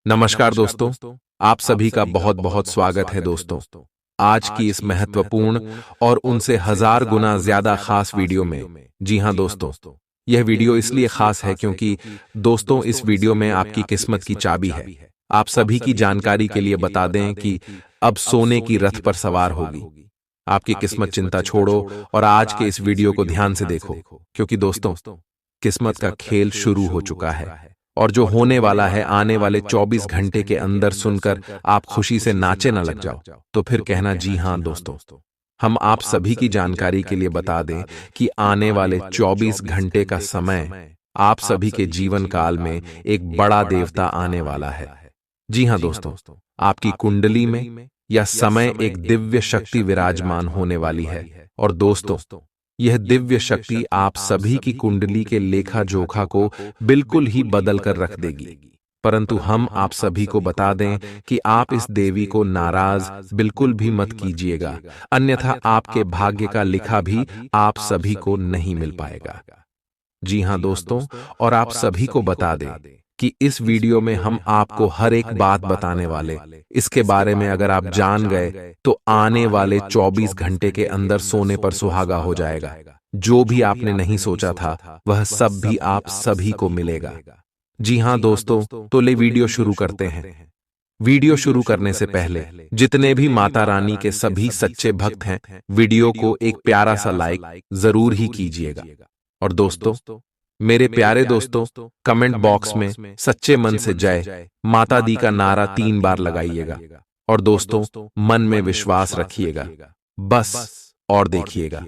नमस्कार दोस्तों, आप सभी का बहुत बहुत स्वागत है दोस्तों। आज की इस महत्वपूर्ण और उनसे हजार गुना ज्यादा खास वीडियो में। जी हां दोस्तों, यह वीडियो इसलिए खास है क्योंकि दोस्तों इस वीडियो में आपकी किस्मत की चाबी है। आप सभी की जानकारी के लिए बता दें कि अब सोने की रथ पर सवार होगी आपकी किस्मत। चिंता छोड़ो और आज के इस वीडियो को ध्यान से देखो, क्योंकि दोस्तों किस्मत का खेल शुरू हो चुका है और जो होने वाला है आने वाले 24 घंटे के अंदर सुनकर आप खुशी से नाचे न लग जाओ तो फिर कहना जी हां दोस्तों। हम आप सभी की जानकारी के लिए बता दें कि आने वाले 24 घंटे का समय आप सभी के जीवन काल में एक बड़ा देवता आने वाला है। जी हां दोस्तों, आपकी कुंडली में या समय एक दिव्य शक्ति विराजमान होने वाली है। और दोस्तों यह दिव्य शक्ति आप सभी की कुंडली के लेखा जोखा को बिल्कुल ही बदल कर रख देगी। परंतु हम आप सभी को बता दें कि आप इस देवी को नाराज बिल्कुल भी मत कीजिएगा, अन्यथा आपके भाग्य का लिखा भी आप सभी को नहीं मिल पाएगा। जी हां दोस्तों, और आप सभी को बता दें कि इस वीडियो में हम आपको हर एक बात बताने वाले। इसके बारे में अगर आप जान गए तो आने वाले 24 घंटे के अंदर सोने पर सुहागा हो जाएगा। जो भी आपने नहीं सोचा था वह सब भी आप सभी को मिलेगा। जी हां दोस्तों, तो ले वीडियो शुरू करते हैं। वीडियो शुरू करने से पहले जितने भी माता रानी के सभी सच्चे भक्त हैं, वीडियो को एक प्यारा सा लाइक जरूर ही कीजिएगा। और दोस्तों मेरे प्यारे दोस्तों, कमेंट बॉक्स में सच्चे मन से जय माता दी का नारा 3 बार लगाइएगा। और दोस्तों मन में विश्वास रखिएगा बस, और देखिएगा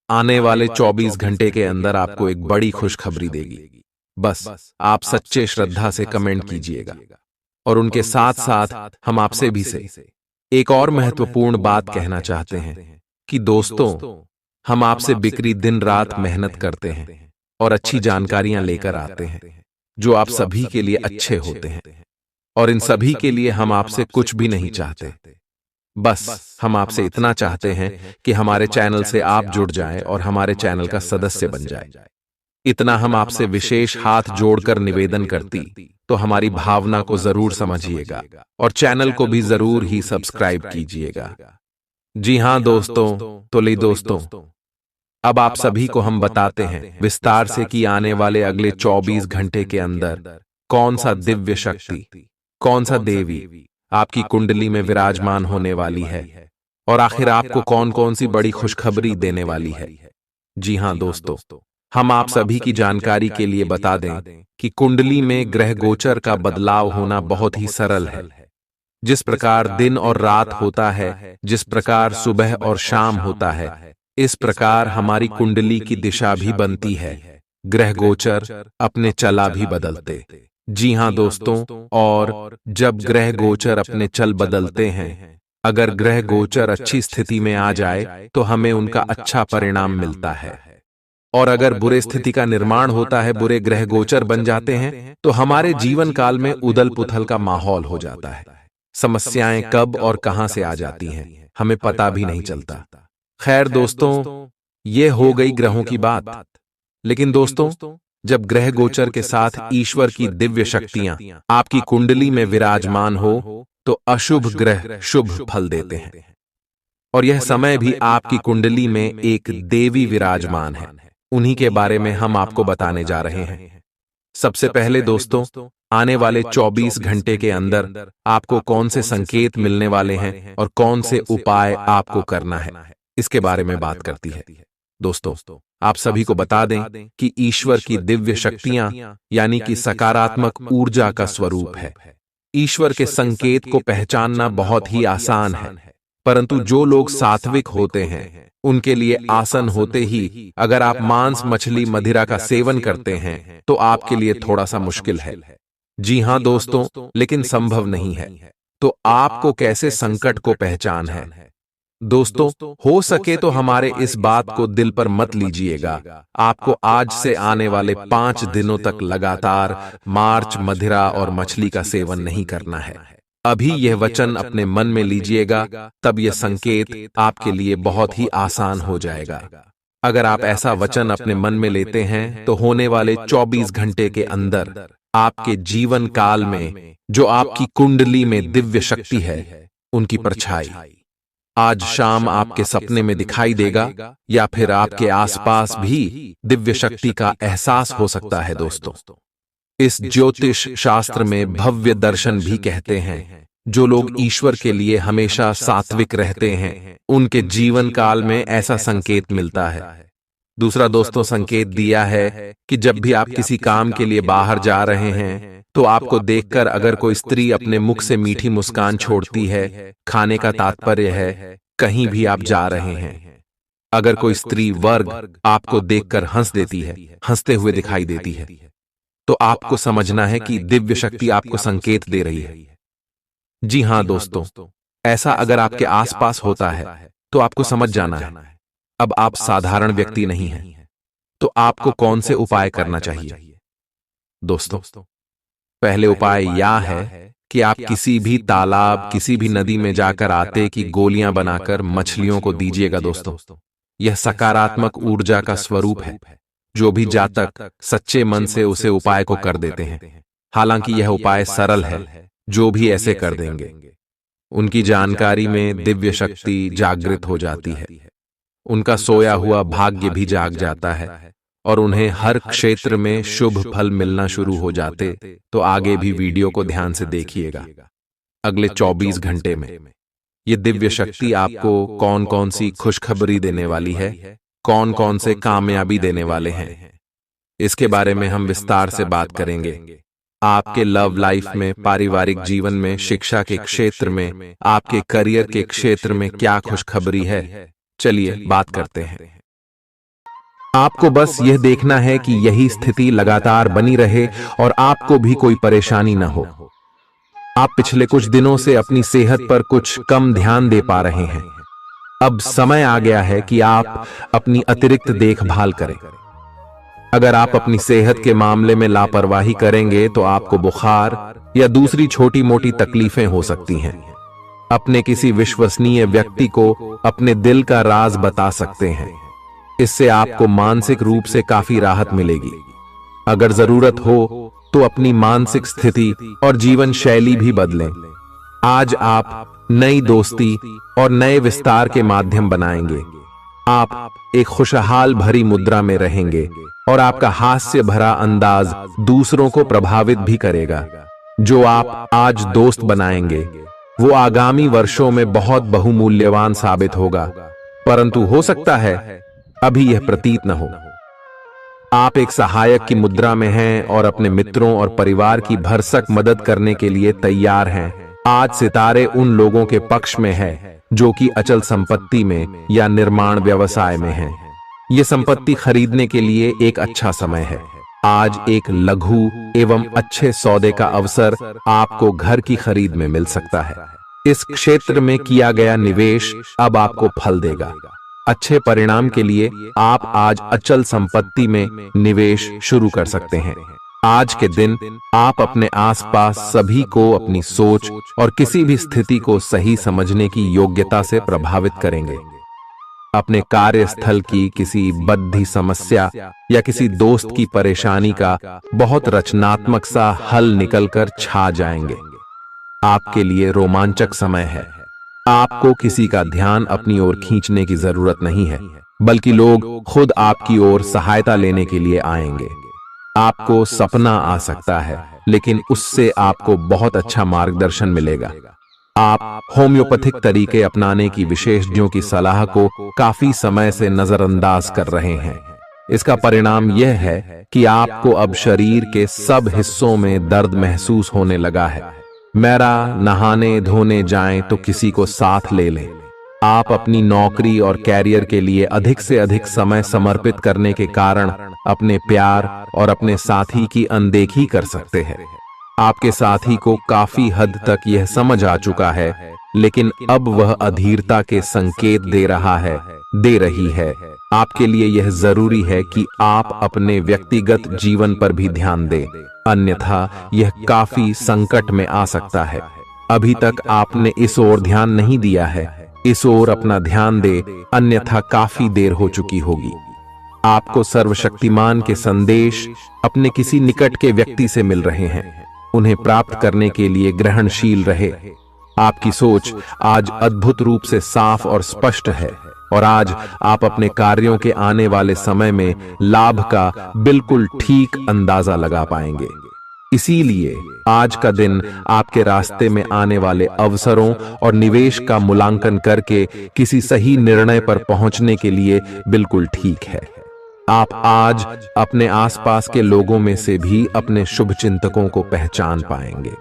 आने वाले 24 घंटे के अंदर आपको एक बड़ी खुशखबरी देगी। बस आप सच्चे श्रद्धा से कमेंट कीजिएगा। और उनके साथ साथ हम आपसे भी से एक और महत्वपूर्ण बात कहना चाहते हैं कि दोस्तों हम आपसे बिक्री दिन रात मेहनत करते हैं और अच्छी जानकारियां लेकर आते हैं जो आप सभी के लिए अच्छे होते हैं। और इन सभी के लिए हम आपसे कुछ भी नहीं चाहते, बस हम आपसे इतना चाहते हैं कि हमारे चैनल से आप जुड़ जाएं और हमारे चैनल का सदस्य बन जाएं। इतना हम आपसे विशेष हाथ जोड़कर निवेदन करती तो हमारी भावना को जरूर समझिएगा और चैनल को भी जरूर ही सब्सक्राइब कीजिएगा। जी हां दोस्तों, तो ले दोस्तों अब आप सभी को हम बताते हैं विस्तार से कि आने वाले अगले 24 घंटे के अंदर कौन सा दिव्य शक्ति, कौन सा देवी आपकी कुंडली में विराजमान होने वाली है और आखिर आपको कौन कौन सी बड़ी खुशखबरी देने वाली है। जी हां दोस्तों, हम आप सभी की जानकारी के लिए बता दें कि कुंडली में ग्रह गोचर का बदलाव होना बहुत ही सरल है। जिस प्रकार दिन और रात होता है, जिस प्रकार सुबह और शाम होता है, इस प्रकार हमारी कुंडली की दिशा भी बनती है। ग्रह गोचर अपने चला भी बदलते। जी हां दोस्तों, और जब ग्रह गोचर अपने चल बदलते हैं, अगर ग्रह गोचर अच्छी स्थिति में आ जाए तो हमें उनका अच्छा परिणाम मिलता है। और अगर बुरे स्थिति का निर्माण होता है, बुरे ग्रह गोचर बन जाते हैं, तो हमारे जीवन काल में उदल पुथल का माहौल हो जाता है। समस्याएं कब और कहां से आ जाती हैं हमें पता भी नहीं चलता। खैर दोस्तों, ये हो गई ग्रहों की बात। लेकिन दोस्तों जब ग्रह गोचर के साथ ईश्वर की दिव्य शक्तियां आपकी कुंडली में विराजमान हो तो अशुभ ग्रह शुभ फल देते हैं। और यह समय भी आपकी कुंडली में एक देवी विराजमान है, उन्हीं के बारे में हम आपको बताने जा रहे हैं। सबसे पहले दोस्तों आने वाले 24 घंटे के अंदर आपको कौन से संकेत मिलने वाले हैं और कौन से उपाय आपको करना है, इसके बारे में बात करती है। दोस्तों आप सभी को बता दें कि ईश्वर की दिव्य शक्तियां यानी कि सकारात्मक ऊर्जा का स्वरूप है। ईश्वर के संकेत को पहचानना बहुत ही आसान है, परंतु जो लोग सात्विक होते हैं उनके लिए आसन होते ही अगर आप मांस मछली मदिरा का सेवन करते हैं तो आपके लिए थोड़ा सा मुश्किल है। जी हां दोस्तों, लेकिन संभव नहीं है। तो आपको कैसे संकट को पहचान है? दोस्तों हो सके तो हमारे इस बात को दिल पर मत लीजिएगा। आपको आज से आने वाले 5 दिनों तक लगातार मांस मदिरा और मछली का सेवन नहीं करना है। अभी यह वचन अपने मन में लीजिएगा, तब यह संकेत आपके लिए बहुत ही आसान हो जाएगा। अगर आप ऐसा वचन अपने मन में लेते हैं तो होने वाले 24 घंटे के अंदर आपके जीवन काल में जो आपकी कुंडली में दिव्य शक्ति है, उनकी परछाई आज शाम आपके सपने में दिखाई देगा या फिर आपके आसपास भी दिव्य शक्ति का एहसास हो सकता है। दोस्तों, इस ज्योतिष शास्त्र में भव्य दर्शन भी कहते हैं। जो लोग ईश्वर के लिए हमेशा सात्विक रहते हैं, उनके जीवन काल में ऐसा संकेत मिलता है। दूसरा दोस्तों, संकेत दिया है कि जब भी आप किसी काम के लिए बाहर जा रहे हैं, तो आपको देखकर अगर कोई स्त्री अपने मुख से मीठी मुस्कान छोड़ती है, खाने का तात्पर्य है कहीं भी आप जा रहे हैं। अगर कोई स्त्री वर्ग आपको देखकर हंस देती है, हंसते हुए दिखाई देती है, तो आपको समझना है कि दिव्य शक्ति आपको संकेत दे रही है। जी हां दोस्तों, ऐसा अगर आपके आसपास होता है तो आपको समझ जाना है अब आप साधारण व्यक्ति नहीं हैं। तो आपको कौन से उपाय करना चाहिए? दोस्तों, पहले उपाय यह है कि आप किसी भी तालाब, किसी भी नदी में जाकर आटे की गोलियां बनाकर मछलियों को दीजिएगा। दोस्तों, यह सकारात्मक ऊर्जा का स्वरूप है। जो भी जातक सच्चे मन से उसे उपाय को कर देते हैं, हालांकि यह उपाय सरल है, जो भी ऐसे कर देंगे उनकी जानकारी में दिव्य शक्ति जागृत हो जाती है, उनका सोया हुआ भाग्य भी जाग जाता है और उन्हें हर क्षेत्र में शुभ फल मिलना शुरू हो जाते। तो आगे भी वीडियो को ध्यान से देखिएगा। अगले 24 घंटे में ये दिव्य शक्ति आपको कौन कौन सी खुशखबरी देने वाली है, कौन कौन से कामयाबी देने वाले हैं, इसके बारे में हम विस्तार से बात करेंगे। आपके लव लाइफ में, पारिवारिक जीवन में, शिक्षा के क्षेत्र में, आपके करियर के क्षेत्र में क्या खुशखबरी है, चलिए बात करते हैं। आपको बस यह देखना है कि यही स्थिति लगातार बनी रहे और आपको भी कोई परेशानी न हो। आप पिछले कुछ दिनों से अपनी सेहत पर कुछ कम ध्यान दे पा रहे हैं। अब समय आ गया है कि आप अपनी अतिरिक्त देखभाल करें। अगर आप अपनी सेहत के मामले में लापरवाही करेंगे तो आपको बुखार या दूसरी छोटी मोटी तकलीफें हो सकती हैं। अपने किसी विश्वसनीय व्यक्ति को अपने दिल का राज बता सकते हैं। इससे आपको मानसिक रूप से काफी राहत मिलेगी। अगर जरूरत हो तो अपनी मानसिक स्थिति और जीवन शैली भी बदलें। आज आप नई दोस्ती और नए विस्तार के माध्यम बनाएंगे। आप एक खुशहाल भरी मुद्रा में रहेंगे और आपका हास्य भरा अंदाज दूसरों को प्रभावित भी करेगा। जो आप आज दोस्त बनाएंगे वो आगामी वर्षों में बहुत बहुमूल्यवान साबित होगा, परंतु हो सकता है अभी यह प्रतीत न हो। आप एक सहायक की मुद्रा में हैं और अपने मित्रों और परिवार की भरसक मदद करने के लिए तैयार हैं। आज सितारे उन लोगों के पक्ष में है जो कि अचल संपत्ति में या निर्माण व्यवसाय में हैं। ये संपत्ति खरीदने के लिए एक अच्छा समय है। आज एक लघु एवं अच्छे सौदे का अवसर आपको घर की खरीद में मिल सकता है। इस क्षेत्र में किया गया निवेश अब आपको फल देगा। अच्छे परिणाम के लिए आप आज अचल संपत्ति में निवेश शुरू कर सकते हैं। आज के दिन आप अपने आसपास सभी को अपनी सोच और किसी भी स्थिति को सही समझने की योग्यता से प्रभावित करेंगे। अपने कार्यस्थल की किसी बद्धी समस्या या किसी दोस्त की परेशानी का बहुत रचनात्मक सा हल निकलकर छा जाएंगे। आपके लिए रोमांचक समय है। आपको किसी का ध्यान अपनी ओर खींचने की जरूरत नहीं है, बल्कि लोग खुद आपकी ओर सहायता लेने के लिए आएंगे। आपको सपना आ सकता है, लेकिन उससे आपको बहुत अच्छा मार्गदर्शन मिलेगा। आप होम्योपैथिक तरीके अपनाने की विशेषज्ञों की सलाह को काफी समय से नजरअंदाज कर रहे हैं। इसका परिणाम यह है कि आपको अब शरीर के सब हिस्सों में दर्द महसूस होने लगा है। मेरा नहाने धोने जाएं तो किसी को साथ ले लें। आप अपनी नौकरी और कैरियर के लिए अधिक से अधिक समय समर्पित करने के कारण अपने प्यार और अपने साथी की अनदेखी कर सकते हैं। आपके साथी को काफी हद तक यह समझ आ चुका है, लेकिन अब वह अधीरता के संकेत दे रही है। आपके लिए यह जरूरी है कि आप अपने व्यक्तिगत जीवन पर भी ध्यान दें, अन्यथा यह काफी संकट में आ सकता है। अभी तक आपने इस ओर ध्यान नहीं दिया है, इस ओर अपना ध्यान दे, अन्यथा काफी देर हो चुकी होगी। आपको सर्वशक्तिमान के संदेश अपने किसी निकट के व्यक्ति से मिल रहे हैं। उन्हें प्राप्त करने के लिए ग्रहणशील रहे। आपकी सोच आज अद्भुत रूप से साफ और स्पष्ट है और आज आप अपने कार्यों के आने वाले समय में लाभ का बिल्कुल ठीक अंदाजा लगा पाएंगे। इसीलिए आज का दिन आपके रास्ते में आने वाले अवसरों और निवेश का मूल्यांकन करके किसी सही निर्णय पर पहुंचने के लिए बिल्कुल ठीक है। आप आज अपने आसपास के लोगों में से भी अपने शुभ चिंतकों को पहचान पाएंगे।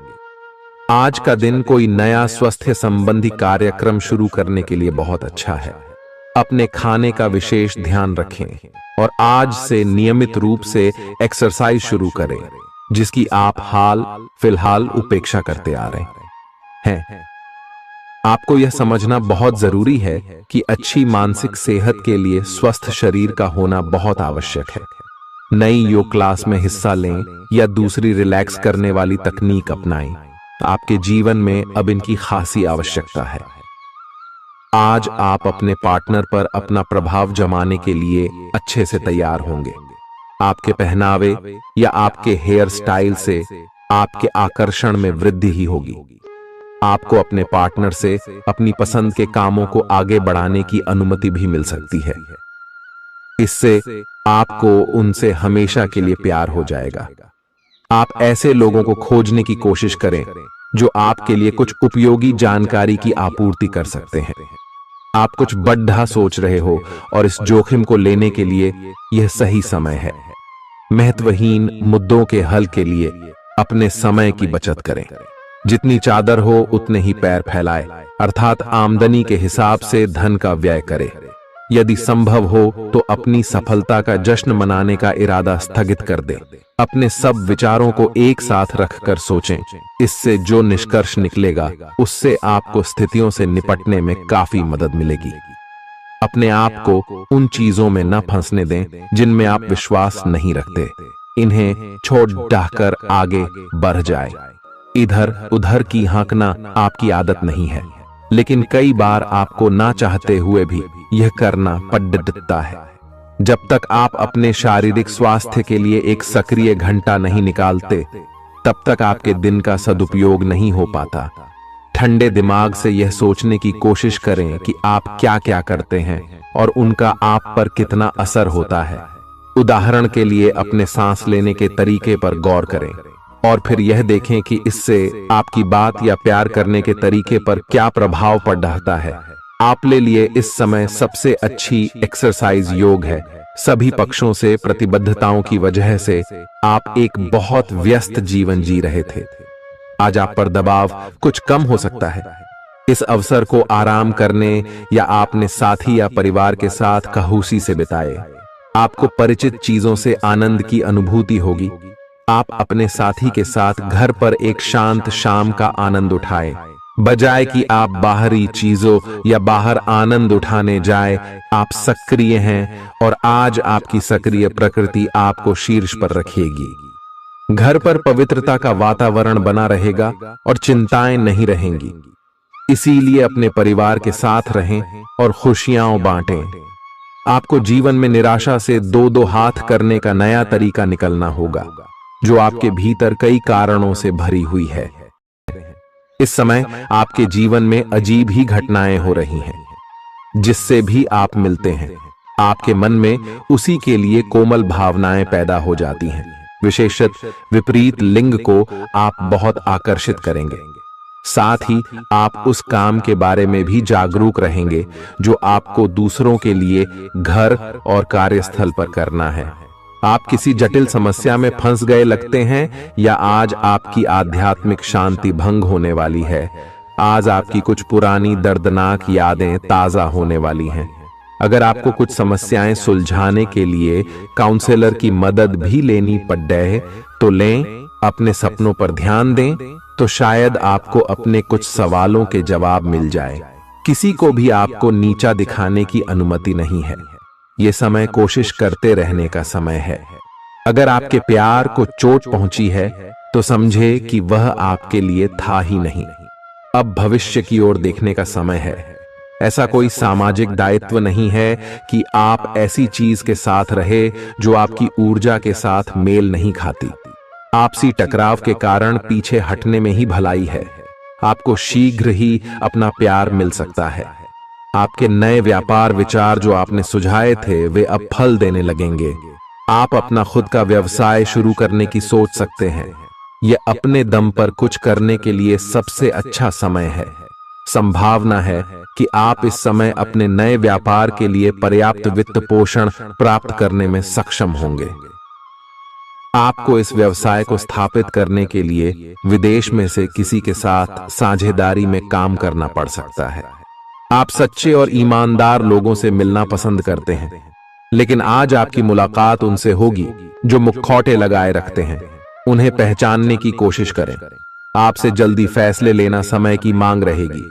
आज का दिन कोई नया स्वास्थ्य संबंधी कार्यक्रम शुरू करने के लिए बहुत अच्छा है। अपने खाने का विशेष ध्यान रखें और आज से नियमित रूप से एक्सरसाइज शुरू करें, जिसकी आप फिलहाल उपेक्षा करते आ रहे हैं। आपको यह समझना बहुत जरूरी है कि अच्छी मानसिक सेहत के लिए स्वस्थ शरीर का होना बहुत आवश्यक है। नई योग क्लास में हिस्सा लें या दूसरी रिलैक्स करने वाली तकनीक अपनाएं। आपके जीवन में अब इनकी खासी आवश्यकता है। आज आप अपने पार्टनर पर अपना प्रभाव जमाने के लिए अच्छे से तैयार होंगे। आपके पहनावे या आपके हेयर स्टाइल से आपके आकर्षण में वृद्धि ही होगी। आपको अपने पार्टनर से अपनी पसंद के कामों को आगे बढ़ाने की अनुमति भी मिल सकती है। इससे आपको उनसे हमेशा के लिए प्यार हो जाएगा। आप ऐसे लोगों को खोजने की कोशिश करें जो आपके लिए कुछ उपयोगी जानकारी की आपूर्ति कर सकते हैं। आप कुछ बड़ा सोच रहे हो और इस जोखिम को लेने के लिए यह सही समय है। महत्वहीन मुद्दों के हल के लिए अपने समय की बचत करें। जितनी चादर हो उतने ही पैर फैलाए, अर्थात आमदनी के हिसाब से धन का व्यय करें। यदि संभव हो तो अपनी सफलता का जश्न मनाने का इरादा स्थगित कर दें। अपने सब विचारों को एक साथ रखकर सोचें। इससे जो निष्कर्ष निकलेगा उससे आपको स्थितियों से निपटने में काफी मदद मिलेगी। अपने आप को उन चीजों में न फंसने दें जिनमें आप विश्वास नहीं रखते। इन्हें छोड़ डाहकर आगे बढ़ जाए। इधर उधर की हाँकना आपकी आदत नहीं है, लेकिन कई बार आपको ना चाहते हुए भी यह करना पड़ता है। जब तक आप अपने शारीरिक स्वास्थ्य के लिए एक सक्रिय घंटा नहीं निकालते, तब तक आपके दिन का सदुपयोग नहीं हो पाता। ठंडे दिमाग से यह सोचने की कोशिश करें कि आप क्या क्या करते हैं और उनका आप पर कितना असर होता है। उदाहरण के लिए अपने सांस लेने के तरीके पर गौर करें और फिर यह देखें कि इससे आपकी बात या प्यार करने के तरीके पर क्या प्रभाव पड़ रहा है। आप ले लिए इस समय सबसे अच्छी एक्सरसाइज योग है। सभी पक्षों से प्रतिबद्धताओं की वजह से आप एक बहुत व्यस्त जीवन जी रहे थे। आज आप पर दबाव कुछ कम हो सकता है। इस अवसर को आराम करने या अपने साथी या परिवार के साथ खहूसी से बिताए। आपको परिचित चीजों से आनंद की अनुभूति होगी। आप अपने साथी के साथ घर पर एक शांत शाम का आनंद उठाएं, बजाय कि आप बाहरी चीजों या बाहर आनंद उठाने जाए। आप सक्रिय हैं और आज आपकी सक्रिय प्रकृति आपको शीर्ष पर रखेगी। घर पर पवित्रता का वातावरण बना रहेगा और चिंताएं नहीं रहेंगी। इसीलिए अपने परिवार के साथ रहें और खुशियां बांटें। आपको जीवन में निराशा से दो दो हाथ करने का नया तरीका निकलना होगा, जो आपके भीतर कई कारणों से भरी हुई है। इस समय आपके जीवन में अजीब ही घटनाएं हो रही हैं। जिससे भी आप मिलते हैं, आपके मन में उसी के लिए कोमल भावनाएं पैदा हो जाती हैं। विशेषतः विपरीत लिंग को आप बहुत आकर्षित करेंगे। साथ ही आप उस काम के बारे में भी जागरूक रहेंगे जो आपको दूसरों के लिए घर और कार्यस्थल पर करना है। आप किसी जटिल समस्या में फंस गए लगते हैं या आज आपकी आध्यात्मिक शांति भंग होने वाली है। आज आपकी कुछ पुरानी दर्दनाक यादें ताजा होने वाली हैं। अगर आपको कुछ समस्याएं सुलझाने के लिए काउंसलर की मदद भी लेनी पड़ जाए तो लें। अपने सपनों पर ध्यान दें तो शायद आपको अपने कुछ सवालों के जवाब मिल जाए। किसी को भी आपको नीचा दिखाने की अनुमति नहीं है। ये समय कोशिश करते रहने का समय है। अगर आपके प्यार को चोट पहुंची है तो समझे कि वह आपके लिए था ही नहीं। अब भविष्य की ओर देखने का समय है। ऐसा कोई सामाजिक दायित्व नहीं है कि आप ऐसी चीज के साथ रहे जो आपकी ऊर्जा के साथ मेल नहीं खाती। आपसी टकराव के कारण पीछे हटने में ही भलाई है। आपको शीघ्र ही अपना प्यार मिल सकता है। आपके नए व्यापार विचार जो आपने सुझाए थे वे अब फल देने लगेंगे। आप अपना खुद का व्यवसाय शुरू करने की सोच सकते हैं। यह अपने दम पर कुछ करने के लिए सबसे अच्छा समय है। संभावना है कि आप इस समय अपने नए व्यापार के लिए पर्याप्त वित्त पोषण प्राप्त करने में सक्षम होंगे। आपको इस व्यवसाय को स्थापित करने के लिए विदेश में से किसी के साथ साझेदारी में काम करना पड़ सकता है। आप सच्चे और ईमानदार लोगों से मिलना पसंद करते हैं, लेकिन आज आपकी मुलाकात उनसे होगी जो मुखौटे लगाए रखते हैं। उन्हें पहचानने की कोशिश करें। आपसे जल्दी फैसले लेना समय की मांग रहेगी।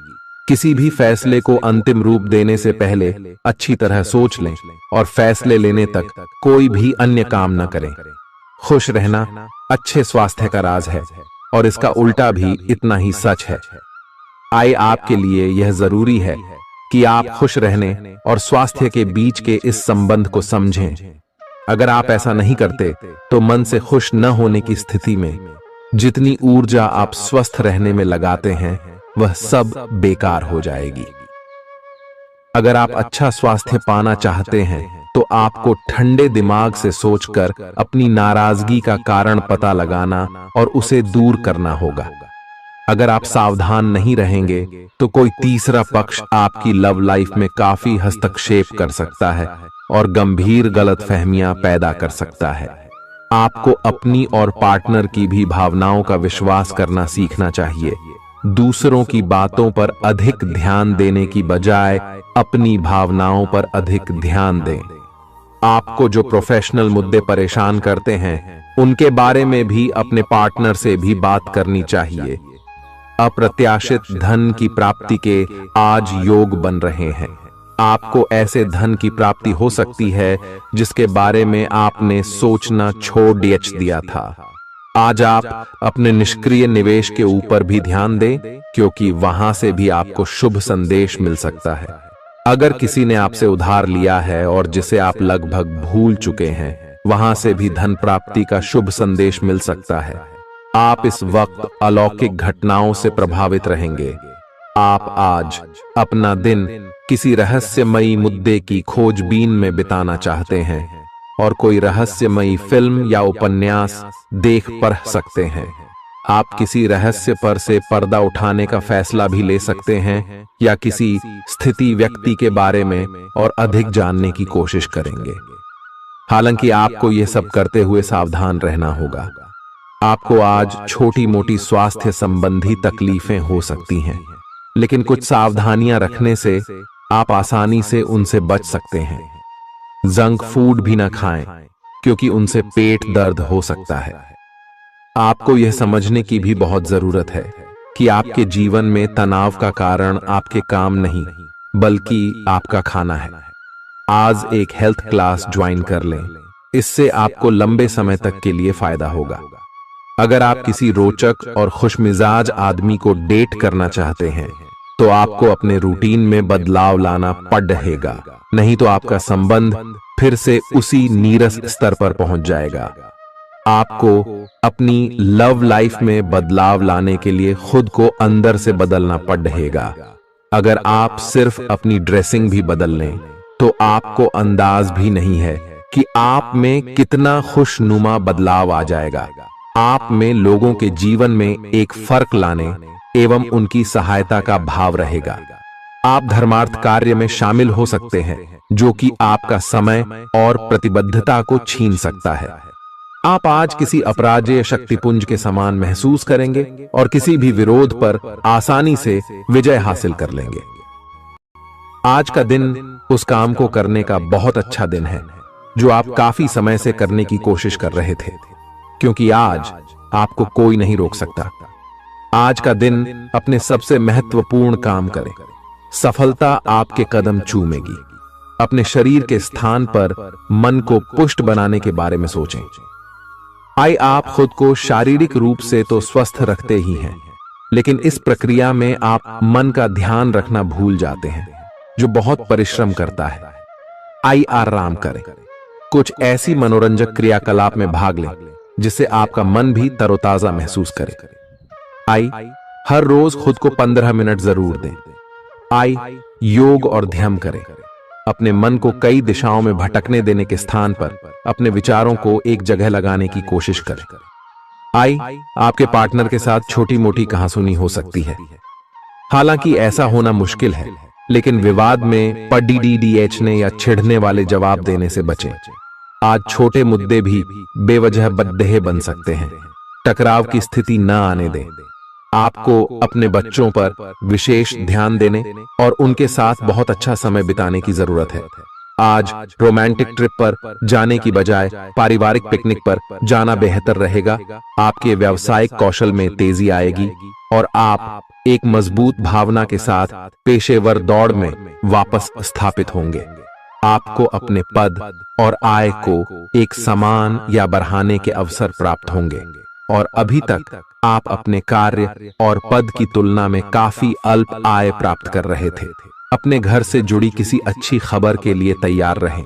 किसी भी फैसले को अंतिम रूप देने से पहले अच्छी तरह सोच लें और फैसले लेने तक कोई भी अन्य काम न करें। खुश रहना अच्छे स्वास्थ्य का राज है और इसका उल्टा भी इतना ही सच है। आए आपके लिए यह जरूरी है कि आप खुश रहने और स्वास्थ्य के बीच के इस संबंध को समझें। अगर आप ऐसा नहीं करते तो मन से खुश न होने की स्थिति में जितनी ऊर्जा आप स्वस्थ रहने में लगाते हैं वह सब बेकार हो जाएगी। अगर आप अच्छा स्वास्थ्य पाना चाहते हैं तो आपको ठंडे दिमाग से सोचकर अपनी नाराजगी का कारण पता लगाना और उसे दूर करना होगा। अगर आप सावधान नहीं रहेंगे तो कोई तीसरा पक्ष आपकी लव लाइफ में काफी हस्तक्षेप कर सकता है और गंभीर गलतफहमियां पैदा कर सकता है। आपको अपनी और पार्टनर की भी भावनाओं का विश्वास करना सीखना चाहिए। दूसरों की बातों पर अधिक ध्यान देने की बजाय अपनी भावनाओं पर अधिक ध्यान दें। आपको जो प्रोफेशनल मुद्दे परेशान करते हैं उनके बारे में भी अपने पार्टनर से भी बात करनी चाहिए। अप्रत्याशित धन की प्राप्ति के आज योग बन रहे हैं। आपको ऐसे धन की प्राप्ति हो सकती है जिसके बारे में आपने सोचना छोड़ दिया था। आज आप अपने निष्क्रिय निवेश के ऊपर भी ध्यान दें, क्योंकि वहां से भी आपको शुभ संदेश मिल सकता है। अगर किसी ने आपसे उधार लिया है और जिसे आप लगभग भूल चुके हैं, वहां से भी धन प्राप्ति का शुभ संदेश मिल सकता है। आप इस वक्त अलौकिक घटनाओं से प्रभावित रहेंगे। आप आज अपना दिन किसी रहस्यमयी मुद्दे की खोजबीन में बिताना चाहते हैं और कोई रहस्यमयी फिल्म या उपन्यास देख पढ़ सकते हैं। आप किसी रहस्य पर से पर्दा उठाने का फैसला भी ले सकते हैं या किसी स्थिति व्यक्ति के बारे में और अधिक जानने की कोशिश करेंगे। हालांकि आपको यह सब करते हुए सावधान रहना होगा। आपको आज छोटी मोटी स्वास्थ्य संबंधी तकलीफें हो सकती हैं, लेकिन कुछ सावधानियां रखने से आप आसानी से उनसे बच सकते हैं। जंक फूड भी न खाएं, क्योंकि उनसे पेट दर्द हो सकता है। आपको यह समझने की भी बहुत जरूरत है कि आपके जीवन में तनाव का कारण आपके काम नहीं, बल्कि आपका खाना है। आज एक हेल्थ क्लास ज्वाइन कर लें, इससे आपको लंबे समय तक के लिए फायदा होगा। अगर आप किसी रोचक और खुशमिजाज आदमी को डेट करना चाहते हैं तो आपको अपने रूटीन में बदलाव लाना पड़ेगा, नहीं तो आपका संबंध फिर से उसी नीरस स्तर पर पहुंच जाएगा। आपको अपनी लव लाइफ में बदलाव लाने के लिए खुद को अंदर से बदलना पड़ेगा। अगर आप सिर्फ अपनी ड्रेसिंग भी बदल लें तो आपको अंदाज भी नहीं है कि आप में कितना खुशनुमा बदलाव आ जाएगा। आप में लोगों के जीवन में एक फर्क लाने एवं उनकी सहायता का भाव रहेगा। आप धर्मार्थ कार्य में शामिल हो सकते हैं, जो कि आपका समय और प्रतिबद्धता को छीन सकता है। आप आज किसी अपराजेय शक्तिपुंज के समान महसूस करेंगे और किसी भी विरोध पर आसानी से विजय हासिल कर लेंगे। आज का दिन उस काम को करने का बहुत अच्छा दिन है जो आप काफी समय से करने की कोशिश कर रहे थे, क्योंकि आज आपको कोई नहीं रोक सकता। आज का दिन अपने सबसे महत्वपूर्ण काम करें। सफलता आपके कदम चूमेगी। अपने शरीर के स्थान पर मन को पुष्ट बनाने के बारे में सोचें। आइए, आप खुद को शारीरिक रूप से तो स्वस्थ रखते ही हैं, लेकिन इस प्रक्रिया में आप मन का ध्यान रखना भूल जाते हैं। जो बहुत परिश्रम करता है। आइए आराम करें। कुछ ऐसी मनोरंजक क्रियाकलाप में भाग लें जिससे आपका मन भी तरोताजा महसूस करे। आइए हर रोज खुद को 15 मिनट जरूर दें। आइए योग और ध्यान करें। अपने मन को कई दिशाओं में भटकने देने के स्थान पर अपने विचारों को एक जगह लगाने की कोशिश करें। आइए आपके पार्टनर के साथ छोटी मोटी कहासुनी हो सकती है। हालांकि ऐसा होना मुश्किल है, लेकिन विवाद में पढ़ने या छिड़ने वाले जवाब देने से बचें। आज छोटे मुद्दे भी बेवजह बद्देह बन सकते हैं। टकराव की स्थिति न आने दें। आपको अपने बच्चों पर विशेष ध्यान देने और उनके साथ बहुत अच्छा समय बिताने की जरूरत है। आज रोमांटिक ट्रिप पर जाने की बजाय पारिवारिक पिकनिक पर जाना बेहतर रहेगा। आपके व्यावसायिक कौशल में तेजी आएगी और आप एक मजबूत भावना के साथ पेशेवर दौड़ में वापस स्थापित होंगे। आपको अपने पद और आय को एक समान या बढ़ाने के अवसर प्राप्त होंगे और अभी तक आप अपने कार्य और पद की तुलना में काफी अल्प आय प्राप्त कर रहे थे। अपने घर से जुड़ी किसी अच्छी खबर के लिए तैयार रहें।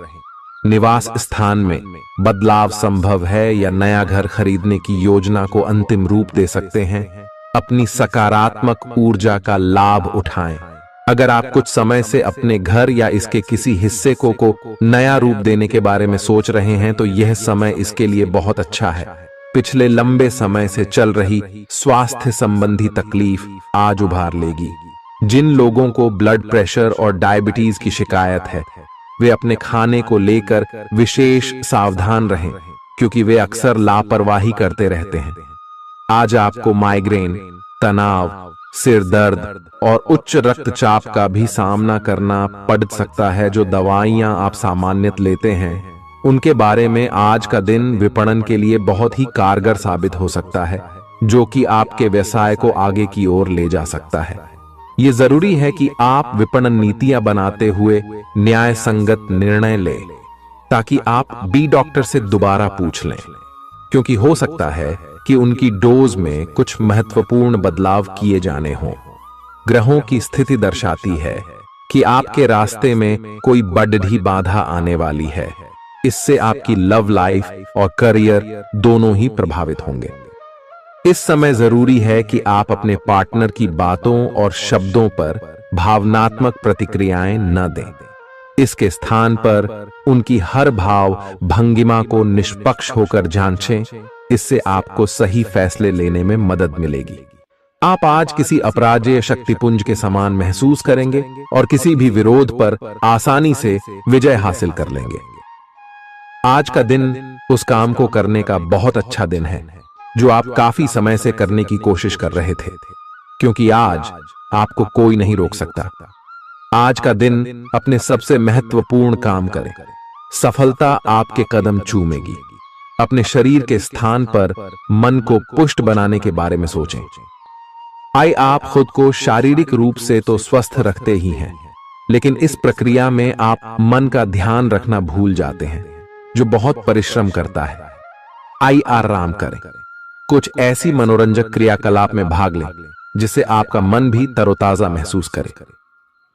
निवास स्थान में बदलाव संभव है या नया घर खरीदने की योजना को अंतिम रूप दे सकते हैं। अपनी सकारात्मक ऊर्जा का लाभ उठाएं। अगर आप कुछ समय से अपने घर या इसके किसी हिस्से को नया रूप देने के बारे में सोच रहे हैं तो यह समय इसके लिए बहुत अच्छा है। पिछले लंबे समय से चल रही स्वास्थ्य संबंधी तकलीफ आज उभार लेगी। जिन लोगों को ब्लड प्रेशर और डायबिटीज की शिकायत है, वे अपने खाने को लेकर विशेष सावधान रहें, क्योंकि वे अक्सर लापरवाही करते रहते हैं। आज आपको माइग्रेन, तनाव, सिर दर्द और उच्च रक्तचाप का भी सामना करना पड़ सकता है। जो दवाइयां आप सामान्यतः लेते हैं, उनके बारे में आज का दिन विपणन के लिए बहुत ही कारगर साबित हो सकता है, जो कि आपके व्यवसाय को आगे की ओर ले जा सकता है। ये जरूरी है कि आप विपणन नीतियां बनाते हुए न्याय संगत निर्णय लें, ताकि आप बी डॉक्टर से दोबारा पूछ लें, क्योंकि हो सकता है कि उनकी डोज में कुछ महत्वपूर्ण बदलाव किए जाने हों। ग्रहों की स्थिति दर्शाती है कि आपके रास्ते में कोई बड़ी बाधा आने वाली है। इससे आपकी लव लाइफ और करियर दोनों ही प्रभावित होंगे। इस समय जरूरी है कि आप अपने पार्टनर की बातों और शब्दों पर भावनात्मक प्रतिक्रियाएं न दें। इसके स्थान पर उनकी हर भाव भंगिमा को निष्पक्ष होकर जांचें। इससे आपको सही फैसले लेने में मदद मिलेगी। आप आज किसी अपराजेय शक्तिपुंज के समान महसूस करेंगे और किसी भी विरोध पर आसानी से विजय हासिल कर लेंगे। आज का दिन उस काम को करने का बहुत अच्छा दिन है जो आप काफी समय से करने की कोशिश कर रहे थे, क्योंकि आज आपको कोई नहीं रोक सकता। आज का दिन अपने सबसे महत्वपूर्ण काम करें। सफलता आपके कदम चूमेगी। अपने शरीर के स्थान पर मन को पुष्ट बनाने के बारे में सोचें। आइए आप खुद को शारीरिक रूप से तो स्वस्थ रखते ही हैं, लेकिन इस प्रक्रिया में आप मन का ध्यान रखना भूल जाते हैं, जो बहुत परिश्रम करता है। आइए आराम करें। कुछ ऐसी मनोरंजक क्रियाकलाप में भाग लें जिससे आपका मन भी तरोताजा महसूस करे।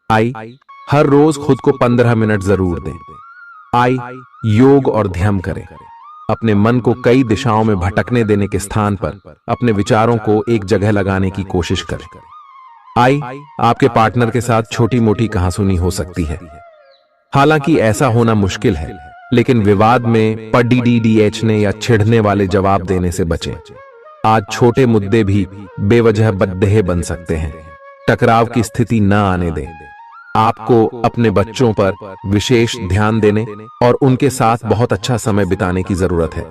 आइए हर रोज खुद को 15 मिनट जरूर दें। आइए योग और ध्यान करें। अपने मन को कई दिशाओं में भटकने देने के स्थान पर अपने विचारों को एक जगह लगाने की कोशिश करें। आइए आपके पार्टनर के साथ छोटी मोटी कहासुनी हो सकती है। हालांकि ऐसा होना मुश्किल है, लेकिन विवाद में पढ़ने या छिड़ने वाले जवाब देने से बचें। आज छोटे मुद्दे भी बेवजह बद्देह बन सकते हैं। टकराव की स्थिति न आने दें। आपको अपने बच्चों पर विशेष ध्यान देने और उनके साथ बहुत अच्छा समय बिताने की जरूरत है।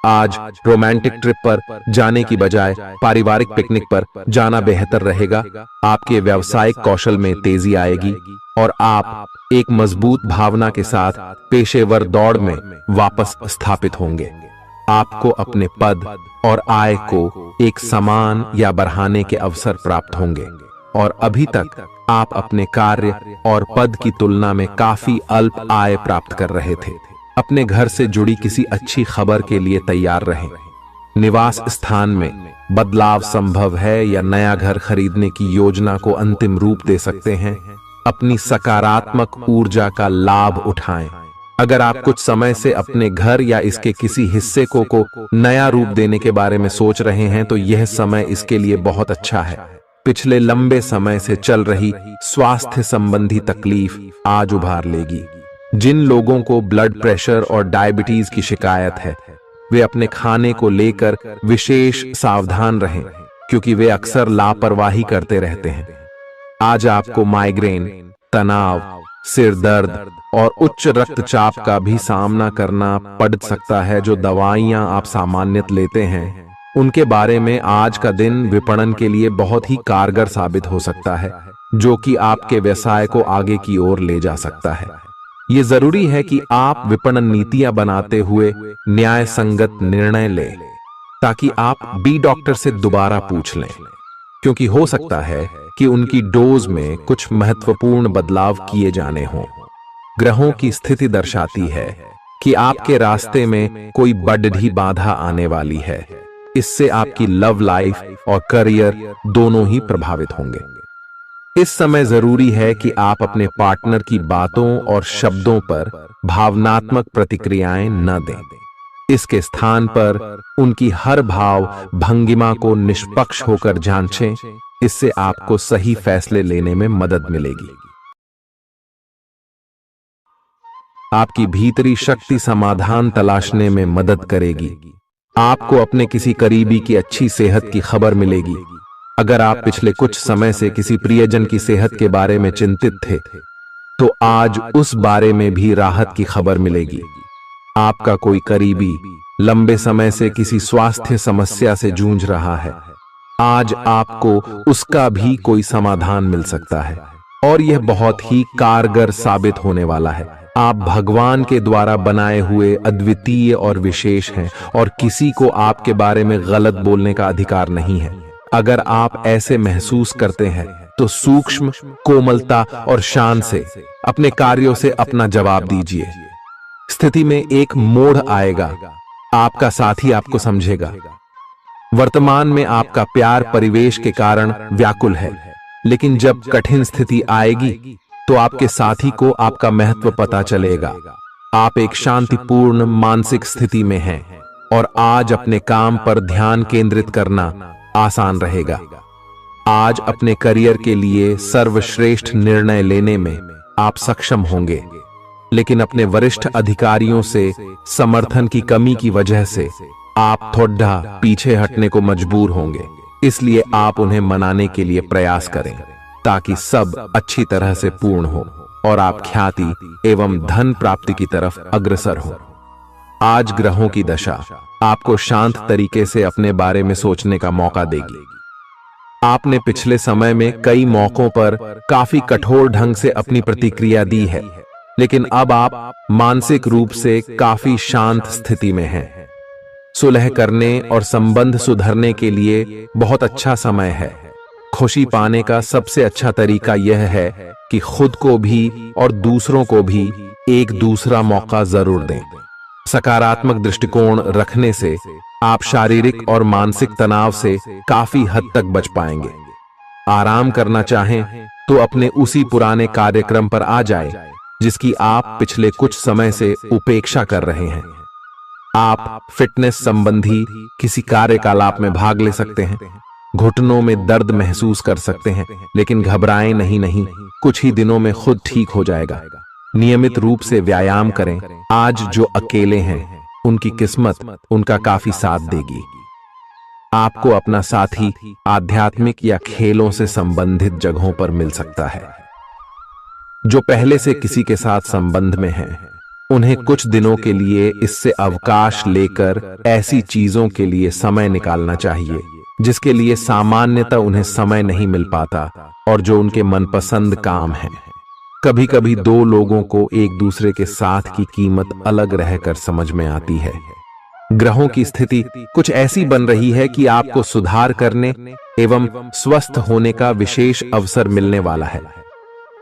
आज रोमांटिक ट्रिप पर जाने की बजाय पारिवारिक पिकनिक पर जाना बेहतर रहेगा। आपके व्यावसायिक कौशल में तेजी आएगी और आप एक मजबूत भावना के साथ पेशेवर दौड़ में वापस स्थापित होंगे। आपको अपने पद और आय को एक समान या बढ़ाने के अवसर प्राप्त होंगे और अभी तक आप अपने कार्य और पद की तुलना में काफी अल्प आय प्राप्त कर रहे थे। अपने घर से जुड़ी किसी अच्छी खबर के लिए तैयार रहें। निवास स्थान में बदलाव संभव है या नया घर खरीदने की योजना को अंतिम रूप दे सकते हैं। अपनी सकारात्मक ऊर्जा का लाभ उठाएं। अगर आप कुछ समय से अपने घर या इसके किसी हिस्से को नया रूप देने के बारे में सोच रहे हैं तो यह समय इसके लिए बहुत अच्छा है। पिछले लंबे समय से चल रही स्वास्थ्य संबंधी तकलीफ आज उभार लेगी। जिन लोगों को ब्लड प्रेशर और डायबिटीज की शिकायत है वे अपने खाने को लेकर विशेष सावधान रहें, क्योंकि वे अक्सर लापरवाही करते रहते हैं। आज आपको माइग्रेन, तनाव, सिर दर्द और उच्च रक्तचाप का भी सामना करना पड़ सकता है। जो दवाइयां आप सामान्यतः लेते हैं उनके बारे में आज का दिन विपणन के लिए बहुत ही कारगर साबित हो सकता है, जो कि आपके व्यवसाय को आगे की ओर ले जा सकता है। ये जरूरी है कि आप विपणन नीतियां बनाते हुए न्याय संगत निर्णय लें, ताकि आप बी डॉक्टर से दोबारा पूछ लें, क्योंकि हो सकता है कि उनकी डोज में कुछ महत्वपूर्ण बदलाव किए जाने हों। ग्रहों की स्थिति दर्शाती है कि आपके रास्ते में कोई बड़ी बाधा आने वाली है। इससे आपकी लव लाइफ और करियर दोनों ही प्रभावित होंगे। इस समय जरूरी है कि आप अपने पार्टनर की बातों और शब्दों पर भावनात्मक प्रतिक्रियाएं न दें। इसके स्थान पर उनकी हर भाव भंगिमा को निष्पक्ष होकर जांचें। इससे आपको सही फैसले लेने में मदद मिलेगी। आपकी भीतरी शक्ति समाधान तलाशने में मदद करेगी। आपको अपने किसी करीबी की अच्छी सेहत की खबर मिलेगी। अगर आप पिछले कुछ समय से किसी प्रियजन की सेहत के बारे में चिंतित थे तो आज उस बारे में भी राहत की खबर मिलेगी। आपका कोई करीबी लंबे समय से किसी स्वास्थ्य समस्या से जूझ रहा है, आज आपको उसका भी कोई समाधान मिल सकता है और यह बहुत ही कारगर साबित होने वाला है। आप भगवान के द्वारा बनाए हुए अद्वितीय और विशेष हैं और किसी को आपके बारे में गलत बोलने का अधिकार नहीं है। अगर आप ऐसे महसूस करते हैं तो सूक्ष्म, कोमलता और शान से अपने कार्यों से अपना जवाब दीजिए। स्थिति में एक मोड़ आएगा, आपका साथी आपको समझेगा। वर्तमान में आपका प्यार परिवेश के कारण व्याकुल है, लेकिन जब कठिन स्थिति आएगी तो आपके साथी को आपका महत्व पता चलेगा। आप एक शांतिपूर्ण मानसिक स्थिति में हैं और आज अपने काम पर ध्यान केंद्रित करना आसान रहेगा। आज अपने करियर के लिए सर्वश्रेष्ठ निर्णय लेने में आप सक्षम होंगे, लेकिन अपने वरिष्ठ अधिकारियों से समर्थन की कमी की वजह से आप थोड़ा पीछे हटने को मजबूर होंगे। इसलिए आप उन्हें मनाने के लिए प्रयास करें ताकि सब अच्छी तरह से पूर्ण हो और आप ख्याति एवं धन प्राप्ति की तरफ अग्रसर हो। आज ग्रहों की दशा आपको शांत तरीके से अपने बारे में सोचने का मौका देगी। आपने पिछले समय में कई मौकों पर काफी कठोर ढंग से अपनी प्रतिक्रिया दी है, लेकिन अब आप मानसिक रूप से काफी शांत स्थिति में हैं। सुलह करने और संबंध सुधरने के लिए बहुत अच्छा समय है। खुशी पाने का सबसे अच्छा तरीका यह है कि खुद को भी और दूसरों को भी एक दूसरा मौका जरूर दें। सकारात्मक दृष्टिकोण रखने से आप शारीरिक और मानसिक तनाव से काफी हद तक बच पाएंगे। आराम करना चाहें तो अपने उसी पुराने कार्यक्रम पर आ जाएं, जिसकी आप पिछले कुछ समय से उपेक्षा कर रहे हैं। आप फिटनेस संबंधी किसी कार्यकलाप में भाग ले सकते हैं। घुटनों में दर्द महसूस कर सकते हैं, लेकिन घबराएं नहीं, कुछ ही दिनों में खुद ठीक हो जाएगा। नियमित रूप से व्यायाम करें। आज जो अकेले हैं उनकी किस्मत उनका काफी साथ देगी। आपको अपना साथी आध्यात्मिक या खेलों से संबंधित जगहों पर मिल सकता है। जो पहले से किसी के साथ संबंध में हैं, उन्हें कुछ दिनों के लिए इससे अवकाश लेकर ऐसी चीजों के लिए समय निकालना चाहिए जिसके लिए सामान्यतः उन्हें समय नहीं मिल पाता और जो उनके मनपसंद काम है। कभी कभी दो लोगों को एक दूसरे के साथ की कीमत अलग रहकर समझ में आती है। ग्रहों की स्थिति कुछ ऐसी बन रही है कि आपको सुधार करने एवं स्वस्थ होने का विशेष अवसर मिलने वाला है।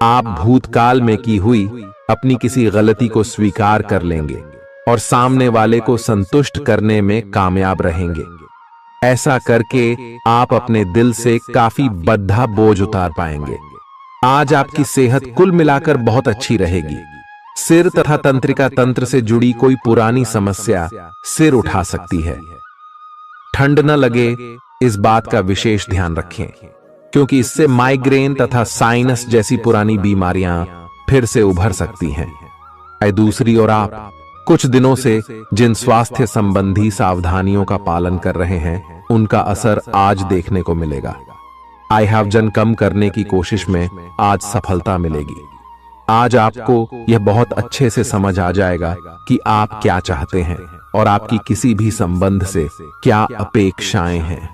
आप भूतकाल में की हुई अपनी किसी गलती को स्वीकार कर लेंगे और सामने वाले को संतुष्ट करने में कामयाब रहेंगे। ऐसा करके आप अपने दिल से काफी बद्धा बोझ उतार पाएंगे। आज आपकी सेहत कुल मिलाकर बहुत अच्छी रहेगी। सिर तथा तंत्रिका तंत्र से जुड़ी कोई पुरानी समस्या सिर उठा सकती है। ठंड न लगे, इस बात का विशेष ध्यान रखें, क्योंकि इससे माइग्रेन तथा साइनस जैसी पुरानी बीमारियां फिर से उभर सकती हैं। दूसरी ओर आप कुछ दिनों से जिन स्वास्थ्य संबंधी सावधानियों का पालन कर रहे हैं, उनका असर आज देखने को मिलेगा। आई हैव कम करने की कोशिश में आज सफलता मिलेगी। आज आपको यह बहुत अच्छे से समझ आ जाएगा कि आप क्या चाहते हैं और आपकी किसी भी संबंध से क्या अपेक्षाएं हैं।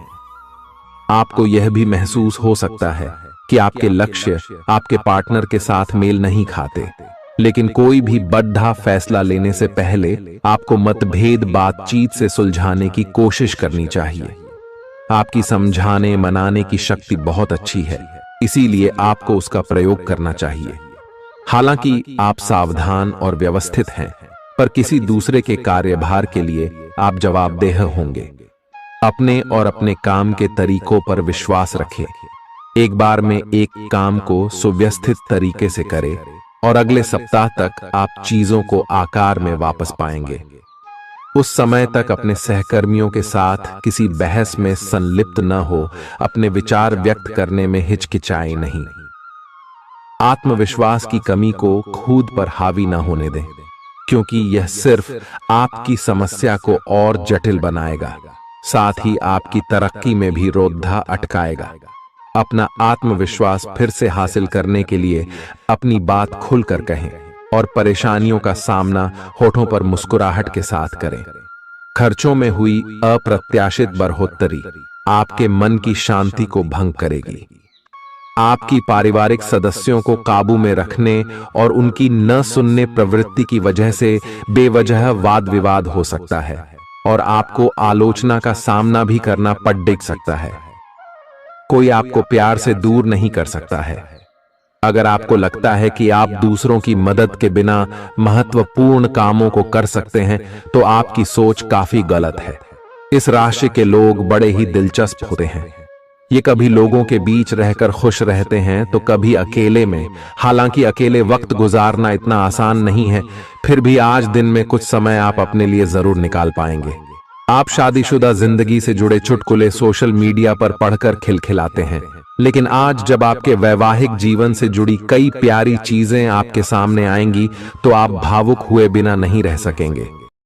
आपको यह भी महसूस हो सकता है कि आपके लक्ष्य आपके पार्टनर के साथ मेल नहीं खाते, लेकिन कोई भी बड़ा फैसला लेने से पहले आपको मतभेद बातचीत से सुलझाने की कोशिश करनी चाहिए। आपकी समझाने मनाने की शक्ति बहुत अच्छी है, इसीलिए आपको उसका प्रयोग करना चाहिए। हालांकि आप सावधान और व्यवस्थित हैं, पर किसी दूसरे के कार्यभार के लिए आप जवाबदेह होंगे। अपने और अपने काम के तरीकों पर विश्वास रखें। एक बार में एक काम को सुव्यवस्थित तरीके से करें और अगले सप्ताह तक आप चीजों को आकार में वापस पाएंगे। उस समय तक अपने सहकर्मियों के साथ किसी बहस में संलिप्त न हो, अपने विचार व्यक्त करने में हिचकिचाएं नहीं। आत्मविश्वास की कमी को खुद पर हावी न होने दें, क्योंकि यह सिर्फ आपकी समस्या को और जटिल बनाएगा, साथ ही आपकी तरक्की में भी रोधा अटकाएगा। अपना आत्मविश्वास फिर से हासिल करने के लिए अपनी बात खुलकर कहें और परेशानियों का सामना होठों पर मुस्कुराहट के साथ करें। खर्चों में हुई अप्रत्याशित बढ़ोतरी आपके मन की शांति को भंग करेगी। आपकी पारिवारिक सदस्यों को काबू में रखने और उनकी न सुनने प्रवृत्ति की वजह से बेवजह वाद विवाद हो सकता है और आपको आलोचना का सामना भी करना पड़ सकता है। कोई आपको प्यार से दूर नहीं कर सकता है। अगर आपको लगता है कि आप दूसरों की मदद के बिना महत्वपूर्ण कामों को कर सकते हैं, तो आपकी सोच काफी गलत है। इस राशि के लोग बड़े ही दिलचस्प होते हैं। ये कभी लोगों के बीच रहकर खुश रहते हैं तो कभी अकेले में। हालांकि अकेले वक्त गुजारना इतना आसान नहीं है, फिर भी आज दिन में कुछ समय आप अपने लिए जरूर निकाल पाएंगे। आप शादीशुदा जिंदगी से जुड़े चुटकुले सोशल मीडिया पर पढ़कर खिलखिलाते हैं, लेकिन आज जब आपके वैवाहिक जीवन से जुड़ी कई प्यारी चीजें आपके सामने आएंगी तो आप भावुक हुए बिना नहीं रह सकेंगे।